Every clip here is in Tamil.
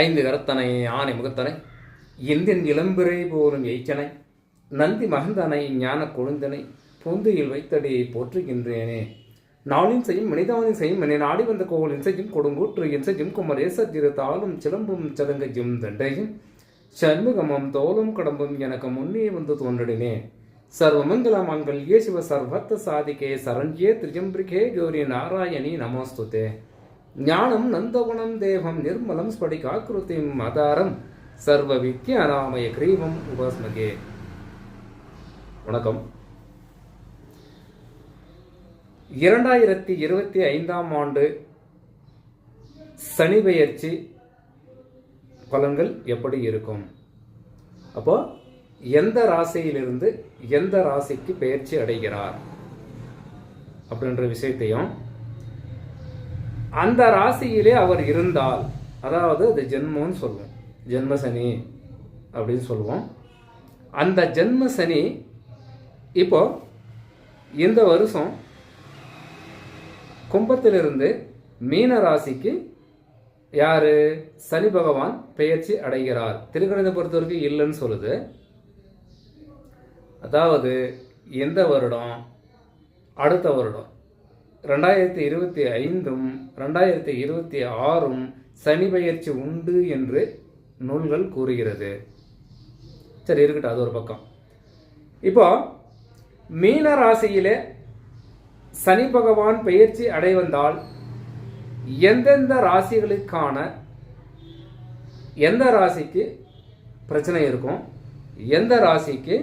ஐந்து கரத்தனை ஆனை முகத்தனை எந்தின் இளம்பிறை போலும் எய்ச்சனை நந்தி மகந்தனை ஞான கொழுந்தனை பொந்தையில் வைத்தடி போற்றுகின்றேனே. நாளின் செய்யும் மனிதானின் செய்யும் என்னை நாடி வந்த கோவலின் செய்யும் கொடுங்கூற்று என் செய்யும் குமரேச திரு தாளும் சிலம்பும் சதங்கையும் தண்டையும் சண்முகமும் தோலும் கடம்பும் எனக்கு முன்னே வந்து தோன்றினே. சர்வமங்கல மங்கல்யே சிவ சர்வத்த சாதிகே சரண்யே திரியம்பிகே கௌரி நாராயணி நமோஸ்துதே. ஞானம் நந்தவனம் தேவம் நிர்மலம் ஸ்படிகாக்கிருதிம் ஆதாரம் சர்வ வித்யாநாமய கிரீவம் உபாஸ்மகே. வணக்கம். 2025 ஆண்டு சனி பெயர்ச்சி பலன்கள் எப்படி இருக்கும்? அப்போ எந்த ராசியிலிருந்து எந்த ராசிக்கு பெயர்ச்சி அடைகிறார் அப்படின்ற விஷயத்தையும், அந்த ராசியிலே அவர் இருந்தால், அதாவது அது ஜென்மம்னு சொல்லுவோம், ஜென்ம சனி அப்படின்னு சொல்லுவோம். அந்த ஜென்ம சனி இப்போ இந்த வருஷம் கும்பத்திலிருந்து மீன ராசிக்கு யாரு சனி பகவான் பெயர்ச்சி அடைகிறார். திருக்கணித பொறுத்த வரைக்கும் இல்லைன்னு சொல்லுது. அதாவது எந்த வருடம், அடுத்த வருடம் 2025 2026 சனி பெயர்ச்சி உண்டு என்று நூல்கள் கூறுகிறது. சரி, இருக்கட்டும், அது ஒரு பக்கம். இப்போ மீன ராசியிலே சனி பகவான் பெயர்ச்சி அடைவந்தால் எந்தெந்த ராசிகளுக்கான எந்த ராசிக்கு பிரச்சனை இருக்கும், எந்த ராசிக்கு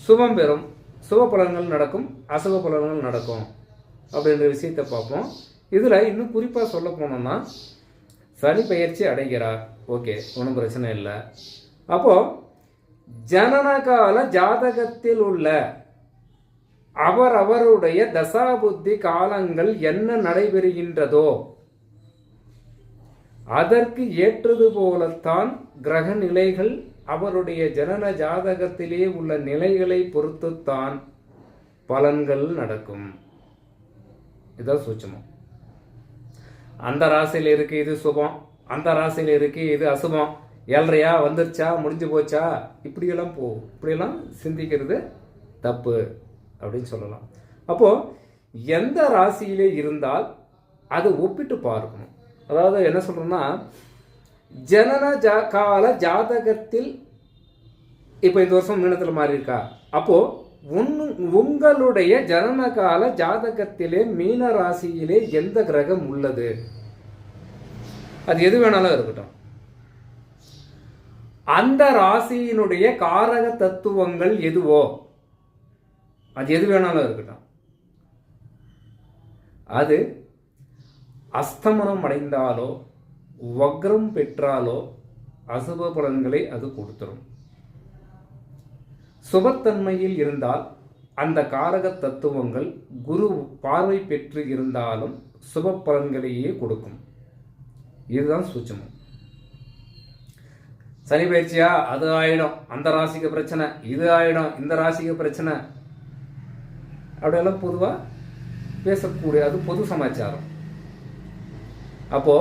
சுபம் பெறும், சுப பலன்கள் நடக்கும், அசுப பலன்கள் நடக்கும் அப்படின்ற விஷயத்தை பார்ப்போம். இதில் இன்னும் குறிப்பாக சொல்ல போனோம்னா, சனி பெயர்ச்சி அடைகிறார், ஓகே, ஒன்றும் பிரச்சனை இல்லை. அப்போது ஜனனகால ஜாதகத்தில் உள்ள அவருடைய தசாபுத்தி காலங்கள் என்ன நடைபெறுகின்றதோ அதற்கு ஏற்றது போலத்தான் கிரக நிலைகள் அவருடைய ஜனன ஜாதகத்திலே உள்ள நிலைகளை பொறுத்துத்தான் பலன்கள் நடக்கும். இதான் சூட்சமம். அந்த ராசியில் இருக்கு இது சுபம், அந்த ராசியில் இருக்கு இது அசுபம், ஏழ்றையா வந்துருச்சா முடிஞ்சு போச்சா, இப்படியெல்லாம் சிந்திக்கிறது தப்பு அப்படின்னு சொல்லலாம். அப்போ எந்த ராசியிலே இருந்தால் அது ஒப்பிட்டு பார்க்கணும். அதாவது என்ன சொல்றோம்னா, ஜனன கால ஜாதகத்தில் இப்போ இந்த வருஷம் மீனத்தில் மாறி இருக்கா, அப்போ உங்களுடைய ஜனன கால ஜாதகத்திலே மீன ராசியிலே எந்த கிரகம் உள்ளது, அது எது வேணாலும் இருக்கட்டும், அந்த ராசியினுடைய காரக தத்துவங்கள் எதுவோ, அது எது வேணாலும் இருக்கட்டும், அது அஸ்தமனம் அடைந்தாலோ வக்ரம் பெற்றாலோ அசுப பலன்களை அது கொடுத்துரும். சுபத்தன்மையில் இருந்தால் அந்த காரக தத்துவங்கள் குரு பார்வை பெற்று இருந்தாலும் சுப பலன்களையே கொடுக்கும். இதுதான் சூட்சமம். சனி பயிற்சியா அது ஆயிடும், அந்த ராசிக்கு பிரச்சனை, இது ஆயிடும், இந்த ராசிக்கு பிரச்சனை, அப்படியெல்லாம் பொதுவாக பேசக்கூடிய அது பொது சமாச்சாரம். அப்போ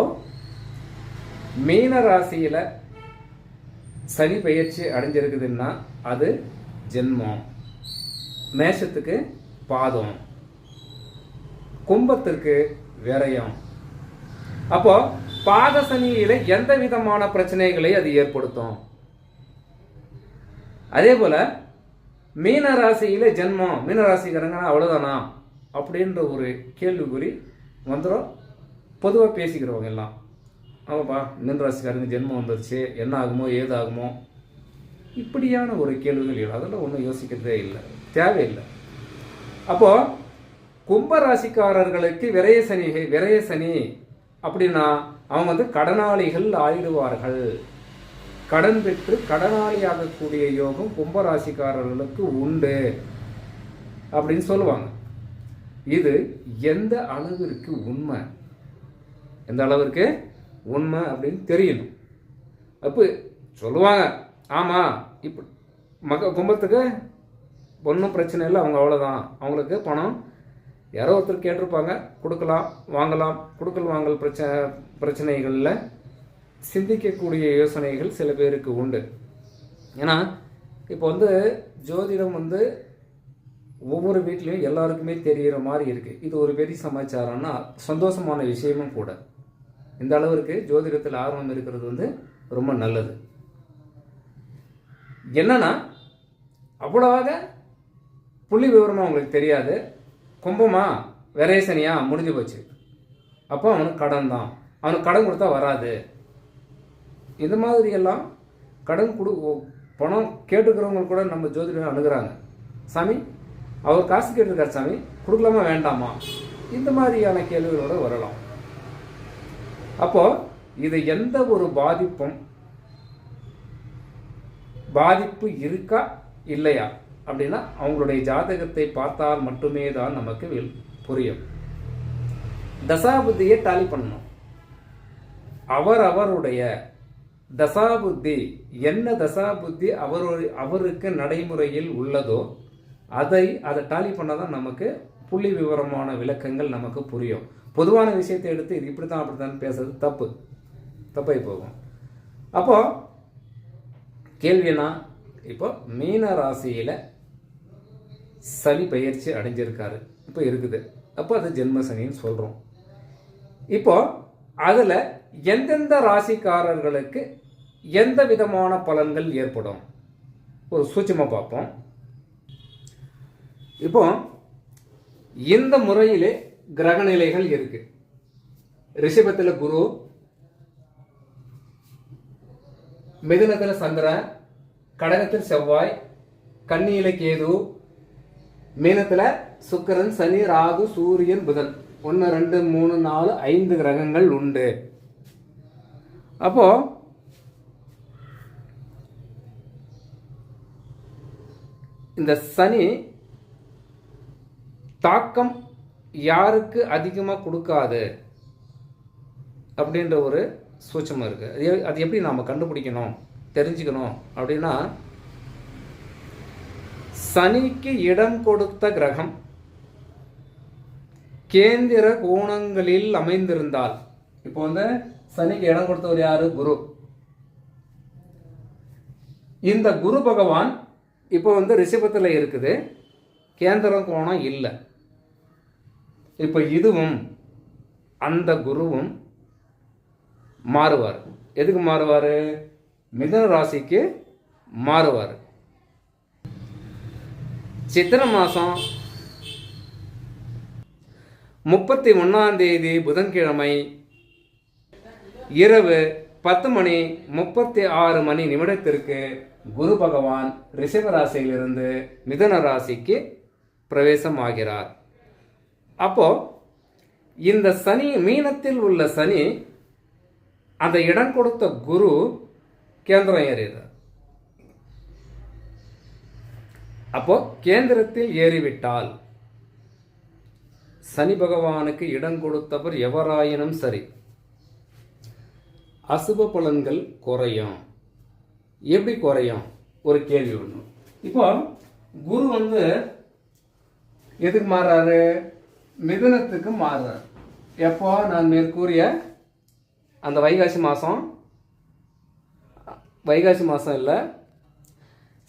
மீன ராசியில் சனி பெயர்ச்சி அடைஞ்சிருக்குதுன்னா அது ஜென்மம், மேஷத்துக்கு பாதம், கும்பத்திற்கு விரயம். அப்போ பாத சனியில எந்த விதமான பிரச்சனைகளை அது ஏற்படுத்தும். அதே போல மீன ராசியில ஜென்மம், மீனராசிக்காரங்க அவ்வளவுதானா அப்படின்ற ஒரு கேள்விக்குறி வந்துடும். பொதுவாக பேசிக்கிறவங்க எல்லாம், ஆமாப்பா மீனராசிக்காரங்க ஜென்மம் வந்துருச்சு, என்ன ஆகுமோ ஏதாகுமோ, இப்படியான ஒரு கேள்விகள் அதெல்லாம் ஒன்றும் யோசிக்கிறதே இல்லை, தேவையில்லை. அப்போ கும்பராசிக்காரர்களுக்கு விரய சனி அப்படின்னா அவங்க கடனாளிகள் ஆயிடுவார்கள். கடன் பெற்று கடனாளி ஆகக்கூடிய யோகம் கும்பராசிக்காரர்களுக்கு உண்டு அப்படின்னு சொல்லுவாங்க. இது எந்த அளவிற்கு உண்மை, எந்த அளவிற்கு உண்மை அப்படின்னு தெரியணும். அப்போ சொல்லுவாங்க, ஆமாம் இப்போ கும்பத்துக்கு ஒன்றும் பிரச்சனை இல்லை, அவங்க அவ்வளோதான், அவங்களுக்கு பணம் யாரோ ஒருத்தர் கேட்டிருப்பாங்க, கொடுக்கலாம் வாங்கலாம், கொடுக்கல் வாங்கல் பிரச்சனைகளில் சிந்திக்கக்கூடிய யோசனைகள் சில பேருக்கு உண்டு. ஏன்னா இப்போ ஜோதிடம் ஒவ்வொரு வீட்லேயும் எல்லாருக்குமே தெரிகிற மாதிரி இருக்குது. இது ஒரு பெரிய சமாச்சாரம்னா சந்தோஷமான விஷயமும் கூட. இந்த அளவிற்கு ஜோதிடத்தில் ஆர்வம் இருக்கிறது ரொம்ப நல்லது. என்னன்னா அவ்வளவாக புள்ளி விவரமாக அவங்களுக்கு தெரியாது. கும்பமா விரைசனியா முடிஞ்சு போச்சு, அப்போ அவனுக்கு கடன் தான், அவனுக்கு கடன் கொடுத்தா வராது. இந்த மாதிரி எல்லாம் கடன் பணம் கேட்டுக்கிறவங்க கூட நம்ம ஜோதிடம் அணுகிறாங்க. சாமி அவர் காசு கேட்டிருக்காரு, சாமி கொடுக்கலாமா வேண்டாமா, இந்த மாதிரியான கேள்விகளோட வரலாம். அப்போ இது எந்த ஒரு பாதிப்பு இருக்கா இல்லையா அப்படின்னா அவங்களுடைய ஜாதகத்தை பார்த்தால் மட்டுமே தான் நமக்கு புரியும். தசாபுத்தியை டாலி பண்ணணும். அவருடைய தசாபுத்தி என்ன தசாபுத்தி அவருக்கு நடைமுறையில் உள்ளதோ அதை டாலி பண்ணாதான் நமக்கு புள்ளி விவரமான விளக்கங்கள் நமக்கு புரியும். பொதுவான விஷயத்தை எடுத்து இது இப்படித்தான் அப்படித்தான் பேசுறது தப்பாய் போகும். அப்போ கேள்வினா, இப்போ மீன ராசியில சனி பயிற்சி அடைஞ்சிருக்காரு, இப்போ இருக்குது. அப்போ அது ஜென்ம சனின்னு சொல்றோம். இப்போ அதுல எந்தெந்த ராசிக்காரர்களுக்கு எந்த விதமான பலன்கள் ஏற்படும் ஒரு சூட்சமா பார்ப்போம். இப்போ இந்த முறையிலே கிரக நிலைகள் இருக்கு. ரிஷபத்துல குரு, மிதுனத்துல சந்திரன், கடகத்தில் செவ்வாய், கன்னியில கேது, மீனத்துல சுக்கிரன், சனி, ராகு, சூரியன், புதன். 1 2 3 4 5 கிரகங்கள் உண்டு. அப்போ இந்த சனி தாக்கம் யாருக்கு அதிகமாக கொடுக்காது அப்படின்ற ஒரு சூட்சமாக இருக்கு. அது எப்படி நாம் கண்டுபிடிக்கணும் தெரிஞ்சுக்கணும் அப்படின்னா, சனிக்கு இடம் கொடுத்த கிரகம் கேந்திர கோணங்களில் அமைந்திருந்தால், இப்போ சனிக்கு இடம் கொடுத்தவர் யாரு? குரு. இந்த குரு பகவான் இப்போ ரிஷபத்தில் இருக்குது, கேந்திர கோணம் இல்லை. இப்போ இதுவும் அந்த குருவும் மாறுவார். எதுக்கு மாறுவார்? மிதுன ராசிக்கு மாறுவார். சித்திரை மாதம் 31 புதன்கிழமை இரவு 10:36 குரு பகவான் ரிஷப ராசியிலிருந்து மிதுன ராசிக்கு பிரவேசம் ஆகிறார். அப்போ இந்த சனி, மீனத்தில் உள்ள சனி அந்த இடம் கொடுத்த குரு கேந்திரம் ஏறிறார். அப்போ கேந்திரத்தில் ஏறிவிட்டால் சனி பகவானுக்கு இடம் கொடுத்தவர் எவராயினும் சரி, அசுப பலன்கள் குறையும். எப்படி குறையும்? ஒரு கேள்வி ஒன்று. இப்போ குரு எதுக்கு மாறுறாரு? மிதுனத்துக்கு மாறுறாரு. எப்போ? நான் மேற்கூறிய அந்த வைகாசி மாதம் இல்லை,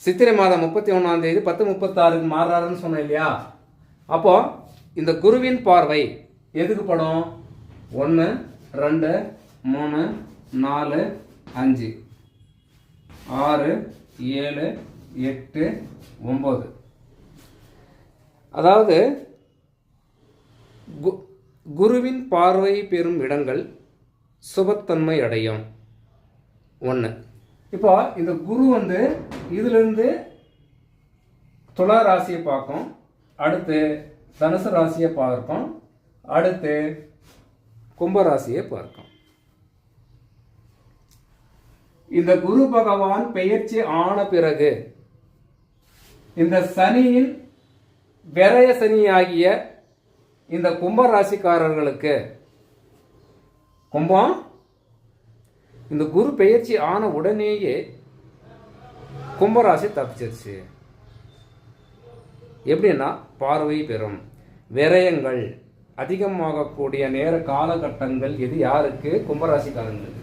சித்திரை மாதம் 31 10:36 மாறுறாருன்னு சொன்னேன் இல்லையா? அப்போ இந்த குருவின் பார்வை எதுக்கு படும்? 1 2 3 4 5 6 7 8 9. அதாவது குருவின் பார்வை பெறும் இடங்கள் சுபத்தன்மை அடையும். 1. இப்போ இந்த குரு இதிலிருந்து துலா ராசியை பார்க்கும், அடுத்து தனுசு ராசியை பார்க்கும், அடுத்து கும்பராசியை பார்க்கும். இந்த குரு பகவான் பெயர்ச்சி ஆன பிறகு இந்த சனியின் விரய சனியாகிய இந்த கும்பராசிக்காரர்களுக்கு, கும்பம் இந்த குரு பெயர்ச்சி ஆன உடனேயே கும்பராசி தப்பிச்சிருச்சு. எப்படின்னா, பார்வை பெறும், விரயங்கள் அதிகமாகக்கூடிய நேர காலகட்டங்கள் இது யாருக்கு? கும்பராசிக்காரங்களுக்கு.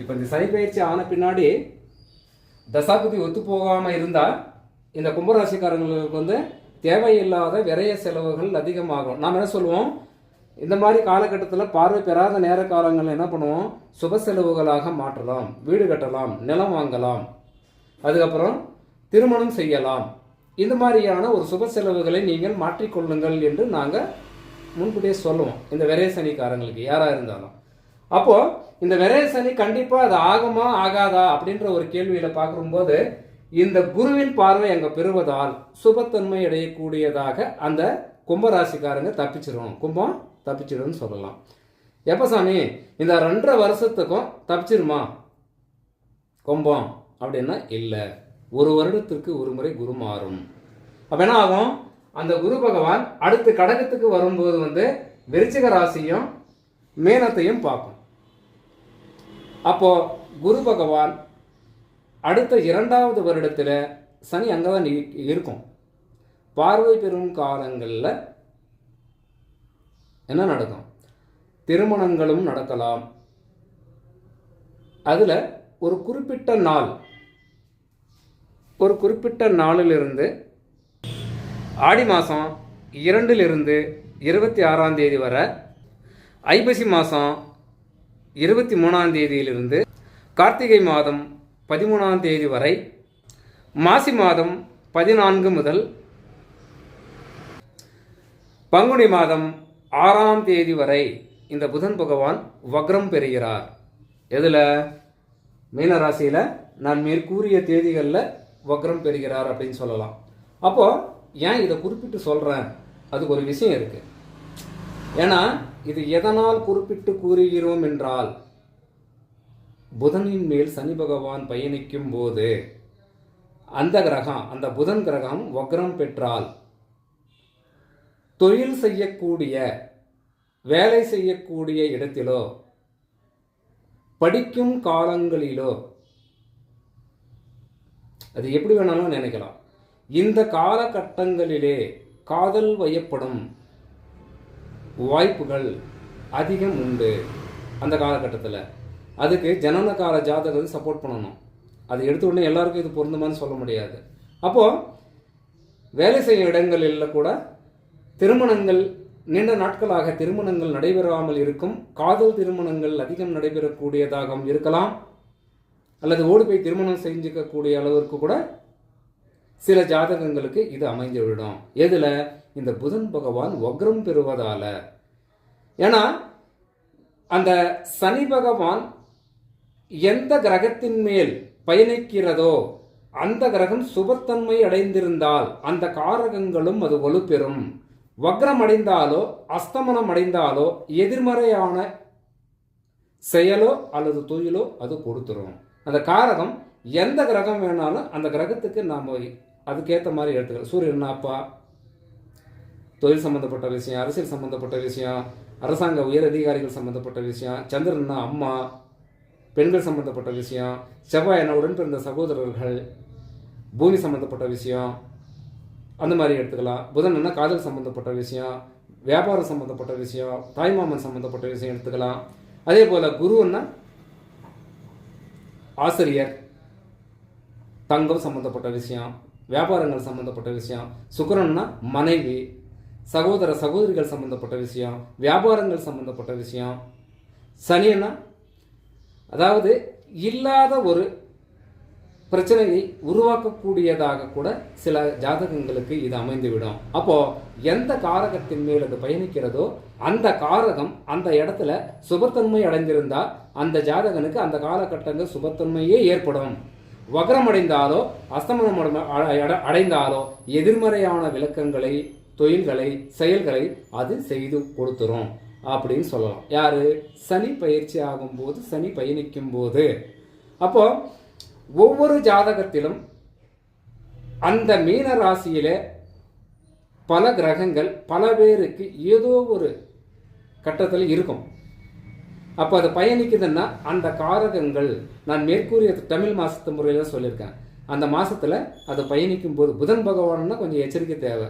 இப்போ இந்த சனி பயிற்சி ஆன பின்னாடி தசாபதி ஒத்து போகாமல் இருந்தால் இந்த கும்பராசிக்காரங்களுக்கு வந்து தேவையில்லாத விரைய செலவுகள் அதிகமாகும். நாம் என்ன சொல்லுவோம், இந்த மாதிரி காலகட்டத்தில் பார்வை பெறாத நேர காலங்களில் என்ன பண்ணுவோம், சுப செலவுகளாக மாற்றலாம், வீடு கட்டலாம், நிலம் வாங்கலாம், அதுக்கப்புறம் திருமணம் செய்யலாம். இந்த மாதிரியான ஒரு சுப செலவுகளை நீங்கள் மாற்றிக்கொள்ளுங்கள் என்று நாங்கள் முன்கூட்டியே சொல்லுவோம் இந்த விரைய சனிக்காரங்களுக்கு யாராக இருந்தாலும். அப்போது இந்த விரைய சனி கண்டிப்பாக அது ஆகுமா ஆகாதா அப்படின்ற ஒரு கேள்வியில் பார்க்கும்போது இந்த குருவின் பார்வை அங்கே பெறுவதால் சுபத்தன்மை அடையக்கூடியதாக அந்த கும்பராசிக்காரங்க தப்பிச்சிடும், கும்பம் தப்பிச்சிடும்னு சொல்லலாம். எப்போ சாமி இந்த 2.5 வருஷத்துக்கும் தப்பிச்சிருமா கும்பம் அப்படின்னா இல்லை, 1 வருடத்திற்கு ஒரு முறை குரு மாறும். அப்போ என்ன ஆகும், அந்த குரு பகவான் அடுத்து கடகத்துக்கு வரும்போது வந்து விருச்சிக ராசியும் மீனத்தையும் பார்க்கும். அப்போ குரு பகவான் அடுத்த 2வது வருடத்தில் சனி அங்கே தான் இருக்கும். பார்வை பெறும் காலங்களில் என்ன நடக்கும், திருமணங்களும் நடக்கலாம். அதில் ஒரு குறிப்பிட்ட நாளிலிருந்து ஆடி மாதம் 2லிருந்து 26ஆம் தேதி வரை, ஐப்பசி மாதம் 23ஆம் தேதியிலிருந்து கார்த்திகை மாதம் 13ஆம் தேதி வரை, மாசி மாதம் 14 முதல் பங்குனி மாதம் 6ஆம் தேதி வரை இந்த புதன் பகவான் வக்ரம் பெறுகிறார். எதில், மீனராசியில் நான் மேற்கூறிய தேதிகளில் வக்ரம் பெறுகிறார் அப்படின்னு சொல்லலாம். அப்போது ஏன் இதை குறிப்பிட்டு சொல்கிறேன், அதுக்கு ஒரு விஷயம் இருக்குது. ஏன்னா இது எதனால் குறிப்பிட்டு கூறுகிறோம் என்றால், புதனின் மேல் சனி பகவான் பயணிக்கும் போது அந்த கிரகம், அந்த புதன் கிரகம் வக்ரம் பெற்றால் தொழில் செய்யக்கூடிய, வேலை செய்யக்கூடிய இடத்திலோ, படிக்கும் காலங்களிலோ, அது எப்படி வேணாலும் நினைக்கலாம், இந்த காலகட்டங்களிலே காதல் வயப்படும் வாய்ப்புகள் அதிகம் உண்டு. அந்த காலகட்டத்தில் அதுக்கு ஜனனகால ஜாதகம் சப்போர்ட் பண்ணணும். அது எடுத்த உடனே எல்லாருக்கும் இது பொருந்துமான்னு சொல்ல முடியாது. அப்போது வேலை செய்யும் இடங்களில் கூட திருமணங்கள், நீண்ட நாட்களாக திருமணங்கள் நடைபெறாமல் இருக்கும், காதல் திருமணங்கள் அதிகம் நடைபெறக்கூடியதாகவும் இருக்கலாம், அல்லது ஓடி போய் திருமணம் செஞ்சுக்கக்கூடிய அளவிற்கு கூட சில ஜாதகங்களுக்கு இது அமைந்து விடும். எதில், இந்த புதன் பகவான் வக்ரம் பெறுவதால. ஏன்னா அந்த சனி பகவான் எந்த கிரகத்தின் மேல் பயணிக்கிறதோ அந்த கிரகம் சுபத்தன்மை அடைந்திருந்தால் அந்த காரகங்களும் அது வலுப்பெறும். வக்ரம் அடைந்தாலோ அஸ்தமனம் அடைந்தாலோ எதிர்மறையான செயலோ அல்லது தொழிலோ அது கொடுத்துரும். அந்த காரகம் எந்த கிரகம் வேணாலும் அந்த கிரகத்துக்கு நாம் அதுக்கேற்ற மாதிரி எடுத்துக்கலாம். சூரியன் அப்பா, தொழில் சம்பந்தப்பட்ட விஷயம், அரசியல் சம்பந்தப்பட்ட விஷயம், அரசாங்க உயர் அதிகாரிகள் சம்பந்தப்பட்ட விஷயம், சந்திரன்னா அம்மா, பெண்கள் சம்பந்தப்பட்ட விஷயம், செவ்வாய் உடன் பிறந்த சகோதரர்கள், பூமி சம்பந்தப்பட்ட விஷயம், அந்த மாதிரி எடுத்துக்கலாம். புதன் காதல் சம்பந்தப்பட்ட விஷயம், வியாபாரம் சம்பந்தப்பட்ட விஷயம், தாய்மாமன் சம்பந்தப்பட்ட விஷயம் எடுத்துக்கலாம். அதே போல் குருன்னா ஆசிரியர், தங்கம் சம்பந்தப்பட்ட விஷயம், வியாபாரங்கள் சம்பந்தப்பட்ட விஷயம். சுக்கிரன்னா மனைவி, சகோதர சகோதரிகள் சம்பந்தப்பட்ட விஷயம், வியாபாரங்கள் சம்பந்தப்பட்ட விஷயம். சனியன்னா அதாவது இல்லாத ஒரு பிரச்சனையை உருவாக்கக்கூடியதாக கூட சில ஜாதகங்களுக்கு இது அமைந்துவிடும். அப்போ எந்த காரகத்தின் மேல் அது பயணிக்கிறதோ அந்த காரகம் அந்த இடத்துல சுபத்தன்மை அடைந்திருந்தால் அந்த ஜாதகனுக்கு அந்த காலகட்டங்கள் சுபத்தன்மையே ஏற்படும். வக்ரம் அடைந்தாலோ அஸ்தமனம் அடைந்தாலோ எதிர்மறையான விளக்கங்களை, தொழில்களை, செயல்களை அது செய்து கொடுத்துரும் அப்படின்னு சொல்லலாம். யாரு? சனி பயிற்சி ஆகும்போது, சனி பயணிக்கும் போது. அப்போ ஒவ்வொரு ஜாதகத்திலும் அந்த மீன ராசியில பல கிரகங்கள் பல பேருக்கு ஏதோ ஒரு கட்டத்தில் இருக்கும். அப்போ அது பயணிக்குதுன்னா அந்த காரகங்கள், நான் மேற்கூறிய தமிழ் மாசத்து முறையில் சொல்லியிருக்கேன், அந்த மாசத்துல அது பயணிக்கும் போது புதன் பகவான்னா கொஞ்சம் எச்சரிக்கை தேவை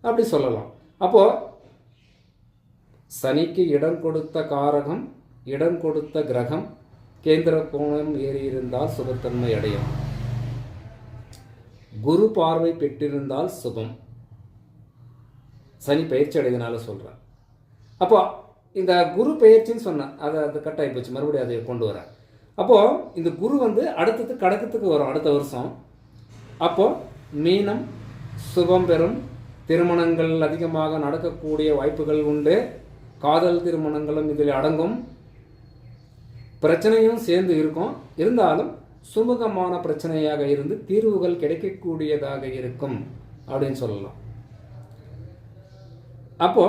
அப்படி சொல்லலாம். அப்போ சனிக்கு இடம் கொடுத்த காரகம், இடம் கொடுத்த கிரகம் கேந்திர கோணம் ஏறி இருந்தால் சுபத்தன்மை அடையும். குரு பார்வை பெற்றிருந்தால் சுபம். சனி பயிற்சி அடையதுனால சொல்கிறேன். அப்போ இந்த குரு பயிற்சின்னு சொன்னேன், அது கட் ஆகி போச்சு, மறுபடியும் அதை கொண்டு வரேன். அப்போது இந்த குரு அடுத்தது கடகத்துக்கு வரும் அடுத்த வருஷம். அப்போது மீனம் சுபம் பெறும், திருமணங்கள் அதிகமாக நடக்கக்கூடிய வாய்ப்புகள் உண்டு. காதல் திருமணங்களும் இதில் அடங்கும். பிரச்சனையும் சேர்ந்து இருக்கும், இருந்தாலும் சுமூகமான பிரச்சனையாக இருந்து தீர்வுகள் கிடைக்கக்கூடியதாக இருக்கும் அப்படின்னு சொல்லலாம். அப்போ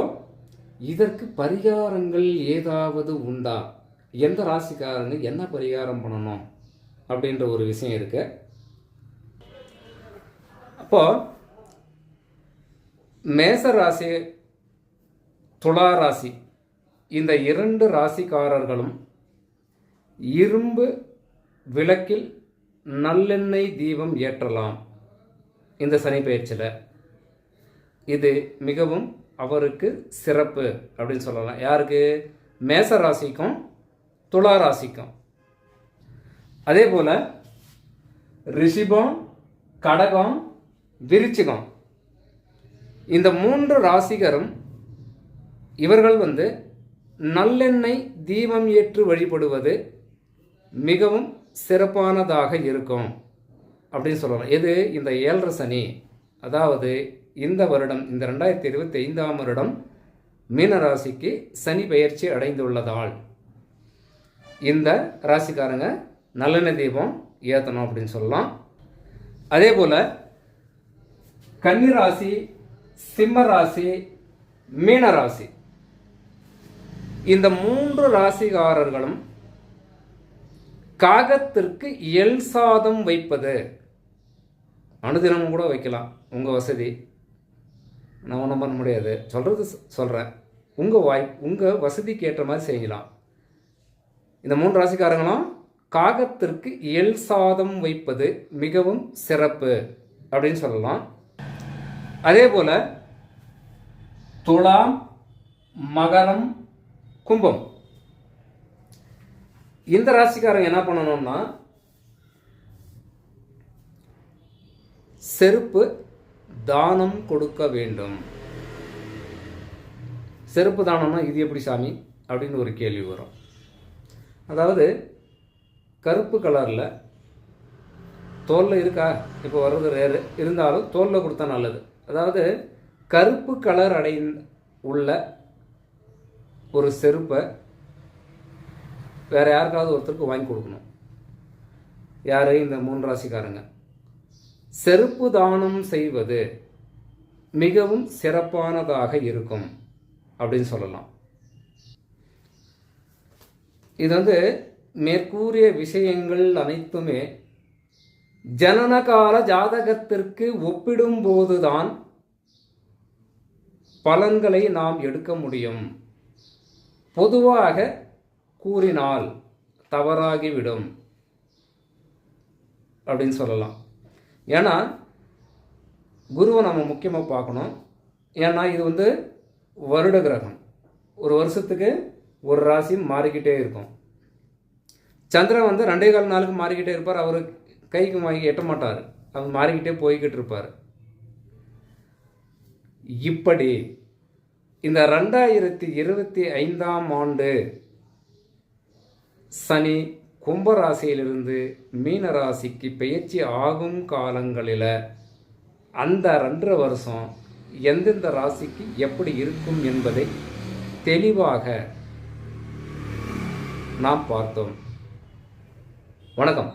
இதற்கு பரிகாரங்கள் ஏதாவது உண்டா, எந்த ராசிக்காரங்க என்ன பரிகாரம் பண்ணணும் அப்படின்ற ஒரு விஷயம் இருக்கு. அப்போ மேச ராசி துலா ராசி இந்த 2 ராசிக்காரர்களும் இரும்பு விளக்கில் நல்லெண்ணெய் தீபம் ஏற்றலாம் இந்த சனி பயிற்சியில். இது மிகவும் அவருக்கு சிறப்பு அப்படின்னு சொல்லலாம். யாருக்கு? மேச ராசிக்கும் துலா ராசிக்கும். அதே போல் ரிஷிபம், கடகம், விருச்சிகம் இந்த 3 ராசிகரும் இவர்கள் நல்லெண்ணெய் தீபம் ஏற்று வழிபடுவது மிகவும் சிறப்பானதாக இருக்கும் அப்படின்னு சொல்லலாம். எது? இந்த 7.5 சனி, அதாவது இந்த வருடம், இந்த 2025ஆம் வருடம் மீனராசிக்கு சனி பெயர்ச்சி அடைந்துள்ளதால் இந்த ராசிக்காரங்க நல்லெண்ணெய் தீபம் ஏற்றணும் அப்படின்னு சொல்லலாம். அதே போல் கன்னி ராசி, சிம்ம ராசி, மீன ராசி இந்த 3 ராசிக்காரர்களும் காகத்திற்கு எள் சாதம் வைப்பது, அனுதினமும் கூட வைக்கலாம், உங்கள் வசதி. நான் ஒன்றும் பண்ண முடியாது, சொல்கிறேன். உங்கள் வசதிக்கு ஏற்ற மாதிரி செய்யலாம். இந்த 3 ராசிக்காரங்களும் காகத்திற்கு எள் சாதம் வைப்பது மிகவும் சிறப்பு அப்படின்னு சொல்லலாம். அதே போல் துலாம், மகரம், கும்பம் இந்த ராசிக்காரங்க என்ன பண்ணணும்னா செருப்பு தானம் கொடுக்க வேண்டும். செருப்பு தானம்னா இது எப்படி சாமி அப்படின்னு ஒரு கேள்வி வரும். அதாவது கருப்பு கலரில் தோலில் இருக்கா, இப்போ வர்றது ரேரு, இருந்தாலும் தோலில் கொடுத்தா நல்லது. அதாவது கருப்பு கலர் உள்ள ஒரு செருப்பை வேறு யாருக்காவது ஒருத்தருக்கு வாங்கி கொடுக்கணும். யார்? இந்த 3 ராசிக்காரங்க. செருப்பு தானம் செய்வது மிகவும் சிறப்பானதாக இருக்கும் அப்படின்னு சொல்லலாம். இது மேற்கூறிய விஷயங்கள் அனைத்துமே ஜனனகால ஜாதகத்திற்கு ஒப்பிடும்போதுதான் பலன்களை நாம் எடுக்க முடியும். பொதுவாக கூறினால் தவறாகிவிடும் அப்படின்னு சொல்லலாம். ஏன்னா குருவை நம்ம முக்கியமாக பார்க்கணும். ஏன்னா இது வருட கிரகம், ஒரு வருஷத்துக்கு ஒரு ராசி மாறிக்கிட்டே இருக்கும். சந்திரன் 2.25 நாளுக்கு மாறிக்கிட்டே இருப்பார். அவர் கைக்கு வாங்கி எட்ட மாட்டார், அவர் மாறிக்கிட்டே போய்கிட்டு இருப்பார். இப்படி இந்த 2025ஆம் ஆண்டு சனி கும்பராசியிலிருந்து மீன ராசிக்கு பெயர்ச்சி ஆகும் காலங்களில் அந்த 2.5 வருஷம் எந்தெந்த ராசிக்கு எப்படி இருக்கும் என்பதை தெளிவாக நாம் பார்த்தோம். வணக்கம்.